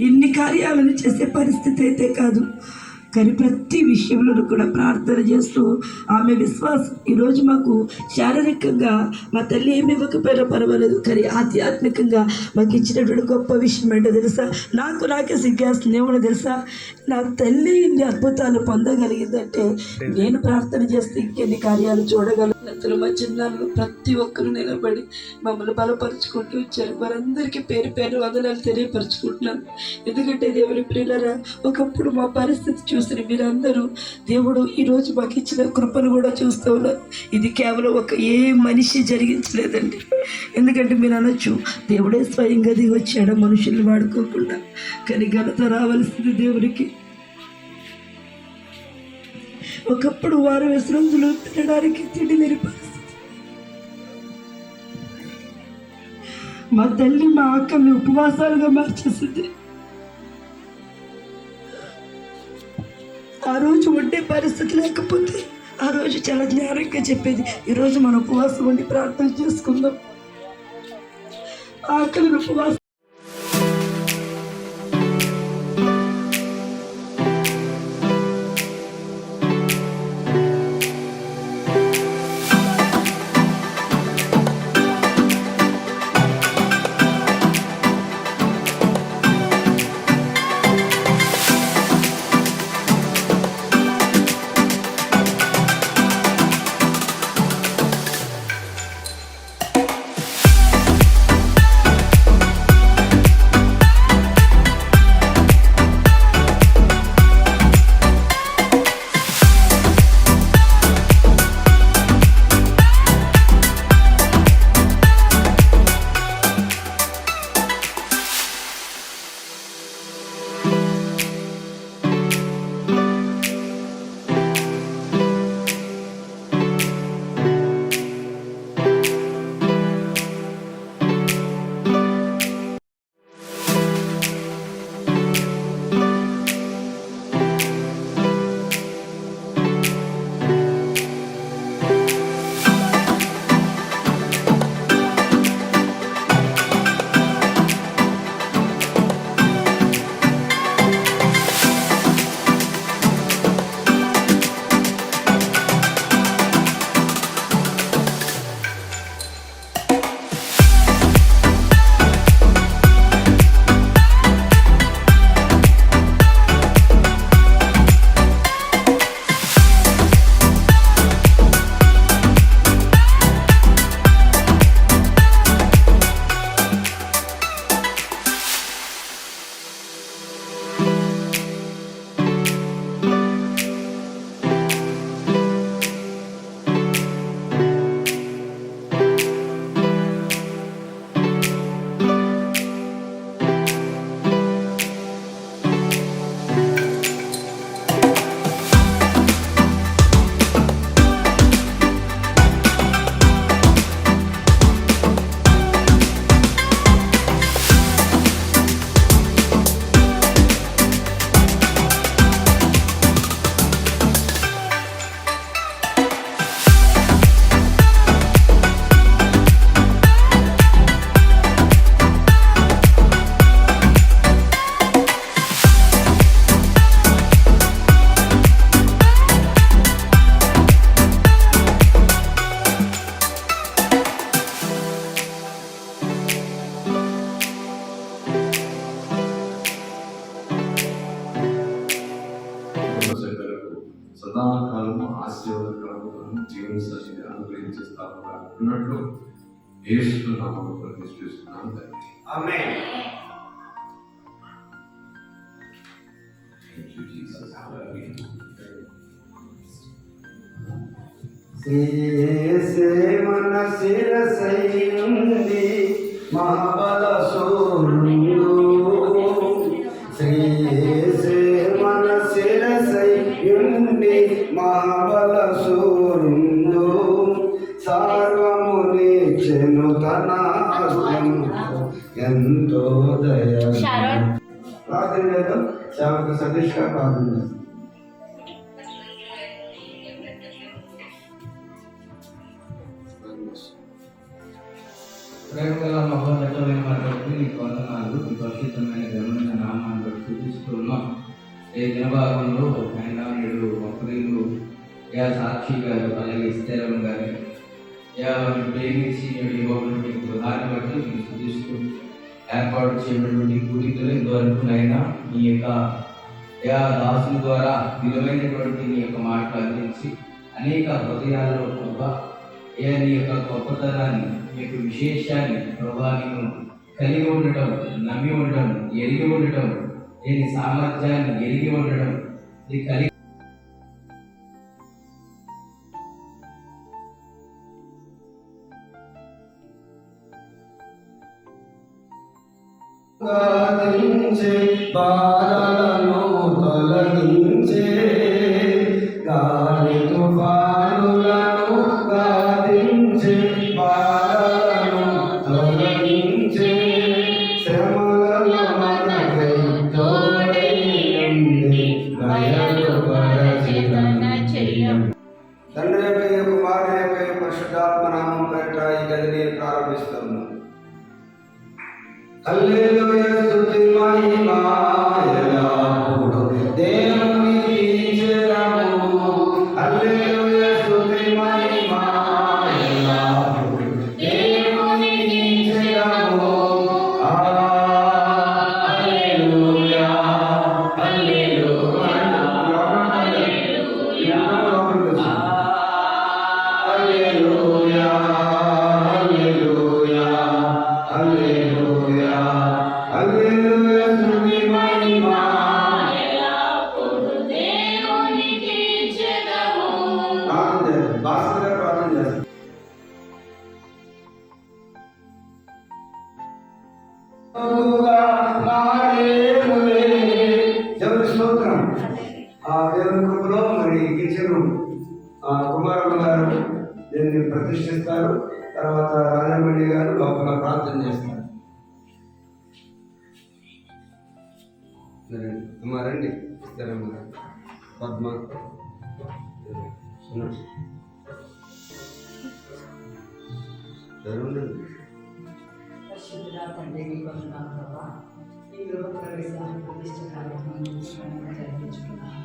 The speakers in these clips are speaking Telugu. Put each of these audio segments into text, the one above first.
ఇన్ని కార్యాలను చేసే పరిస్థితి అయితే కాదు. కానీ ప్రతి విషయంలో కూడా ప్రార్థన చేస్తూ ఆమె విశ్వాసం ఈరోజు మాకు శారీరకంగా మా తల్లి ఏమి ఇవ్వకపోయినా పర్వాలేదు, కానీ ఆధ్యాత్మికంగా మాకు ఇచ్చినటువంటి గొప్ప విషయం ఏంటో తెలుసా? నాకే సిగ్గేస్తుంది. ఏమో తెలుసా, నా తల్లి ఇన్ని అద్భుతాలు పొందగలిగిందంటే నేను ప్రార్థన చేస్తే ఇంకెన్ని కార్యాలు చూడగలను. మా చిన్నాళ్ళు ప్రతి ఒక్కరు నిలబడి మమ్మల్ని బలపరుచుకుంటూ వచ్చారు. వారందరికీ పేరు పేరు వందనాలు తెలియపరుచుకుంటున్నాను. ఎందుకంటే దేవుని ప్రియులారా, ఒకప్పుడు మా పరిస్థితి చూసిన మీరందరూ దేవుడు ఈరోజు మాకు ఇచ్చిన కృపను కూడా చూస్తూ ఉన్నారు. ఇది కేవలం ఏ మనిషి జరిగించలేదండి. ఎందుకంటే మీరు అనొచ్చు, దేవుడే స్వయంగా దిగి వచ్చాడు మనుషుల్ని వాడుకోకుండా. కానీ ఘనత రావాల్సింది దేవుడికి. ఒకప్పుడు వారు విశ్రాంతులు తినడానికి తిండి లేని పరిస్థితి. మా తల్లి మా అక్కని ఉపవాసాలుగా మార్చేసింది. ఆ రోజు వండే పరిస్థితి లేకపోతే ఆ రోజు చాలా జ్ఞానంగా చెప్పేది, ఈరోజు మనం ఉపవాసం వండి ప్రార్థన చేసుకుందాం. ఆకలిని ఉపవాసం సదాకాలము ఆశీర్వాదకరములను జీవనశైలిని అనుగ్రహించే స్థాపన ఉన్నట్లు యేసు నామములో ప్రతిష్ఠిస్తున్నాను తండ్రి. ఆమేన్. Thank you, Jesus. Hallelujah. శ్రీయేసే మన శిరసైనుంది మహాబల సూర్యుడు. శ్రీయేసే మన శిరసైనుంది మహాబల సూర్యుడు. సర్వము నీచెను తన హస్తముతో ఎంతో దయ. ప్రార్థన చేద్దాం. సేవక సతీష్ గారు ప్రార్థన చేద్దాం. ప్రేమగల మహోన్నతమైన వారికి నీకు వందనాలు. ఈ పరిశుద్ధమైన ఘనమైన నామాన్ని ఈ దినభాగంలో నేడు మొక్కలు సాక్షి గారు అలాగే స్థిరం గారు వారిని ప్రేమించి నేడు ఇవ్వబడిన గృహాన్ని బట్టి మేము సూచిస్తూ ఏర్పాటు చేయబడినటువంటి కూడికలు ఇంతవరకు నైనా మీ యొక్క దాసుల ద్వారా విలువైనటువంటి నీ యొక్క మాటలు అందించి అనేక హృదయాల్లో ప్రభా నీ యొక్క గొప్పతనాన్ని మీ యొక్క విశేషాన్ని ప్రభా నేను కలిగి ఉండటం, నమ్మి ఉండటం, ఎరిగి ఉండటం, దీని సామర్థ్యాన్ని ఎరిగి ఉండడం, ఇది కలిగి గాలించే బాధలను తొలగించే గాలి తుఫానులను గాలించే బాధలను తొలగించే శ్రమలలో మనకై తోడై ఉండి బయలుపరచిన చెయ్యం. తండ్రి యొక్క కుమారుని యొక్క పరిశుద్ధాత్మ నామం పేరిట ఈ గదిని ప్రారంభిస్తున్నాం. హల్లెలూయా స్తుతి మహిమ ఎల్లప్పుడూ దేవునికి చెందును. హల్లెలూయా స్తుతి మహిమ ఎల్లప్పుడూ దేవునికి చెందును. హల్లెలూయా హల్లెలూయా హల్లెలూయా హల్లెలూయా హల్లెలూయా హల్లెలూయా స్తుతి మహిమ ఎల్లప్పుడూ దేవునికి చెందును. ప్రార్థన చేస్తాం. దేవుని స్తోత్రం. దేవుని కృపలో మరి కిచెన్ కుమారమ్మ గారు దీన్ని ప్రతిష్ఠిస్తారు. తర్వాత రాజమణి గారు లోపల ప్రార్థన చేస్తారు. సరే అమ్మా రండి. ఇస్తారమ్మ గారు పద్మ ఉండండి. పరిశుద్ధుడా తండ్రి నీ వందనాలు ప్రభా. ఈ గృహ ప్రవేశాన్ని ప్రతిష్ట కార్యక్రమం జరిపించుకున్నాను.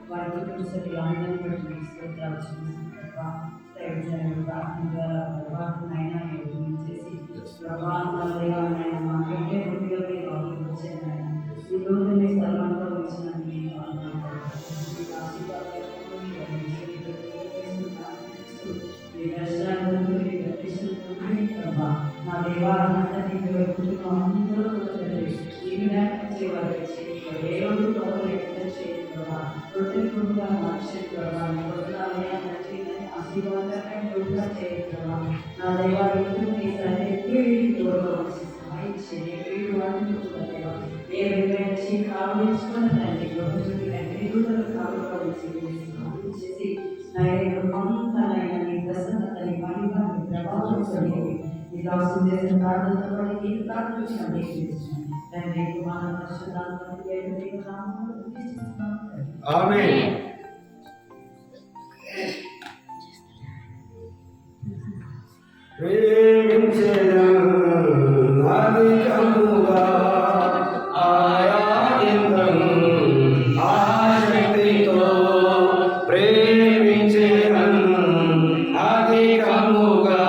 వారి కుటుంబసరి ఆనందాన్ని బట్టి మీకు స్తోత్రాలు చెల్లిస్తున్నాను ప్రభా. దైవజనుల ప్రార్థన ద్వారా ప్రభా నాయన చేసి ప్రభా నాయన మాకంటే ముందుగా మీరు ఆలోచించారు నాయన. ఈ రోజు మీ స్థలంలో వచ్చిన మీ నా దేవాలందరినీ కుటుంబం అందరూ ప్రతికూలంగా ఆశీర్వాదంగా చేయండి. నా దేవాలయం మీ సరైన ఏ విధంగా కావలించుకున్న తండ్రి చేసి నైనా మీ ప్రసన్నతని మహిమ ప్రభావం కలిగి ఈ దాసు చేసిన ప్రార్థనతో పడి ప్రార్థించండి. తండ్రి కుమార పరిశుద్ధాత్మ ఆమేన్. అధికముగా ఆరాధింతును, ఆసక్తితో ప్రేమించెదను. అధికముగా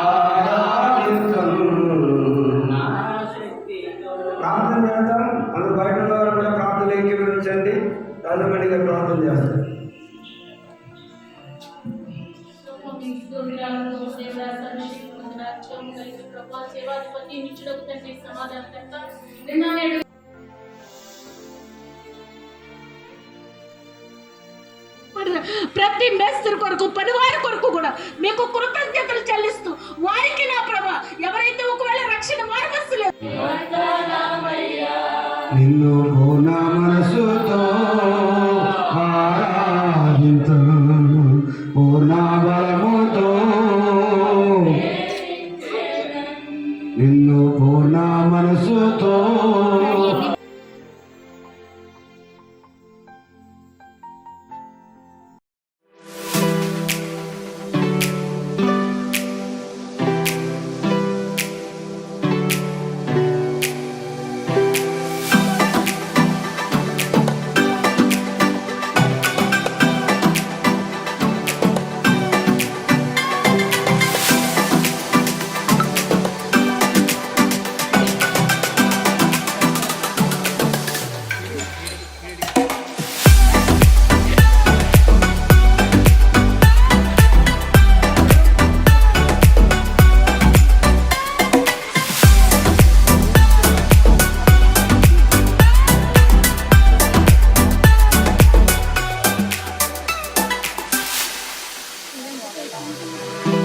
ఆరాధింతును. ప్రార్థన చేద్దాం. మన బయట ద్వారా కూడా ప్రార్థన ఏకీభవించండి. రాజమణిగా ప్రార్థన చేస్తాం. ప్రతి మేస్త్రి కొరకు పనివారి కొరకు కూడా మీకు కృతజ్ఞతలు చెల్లిస్తూ వారికి నా ప్రభ ఎవరైతే ఒకవేళ రక్షణ మార్గస్తులేదు నిన్ను పూర్ణ మనసుతో ఆరాధింతును, పూర్ణ బలముతో నిన్ను పూర్ణ మనసుతో తండ్రి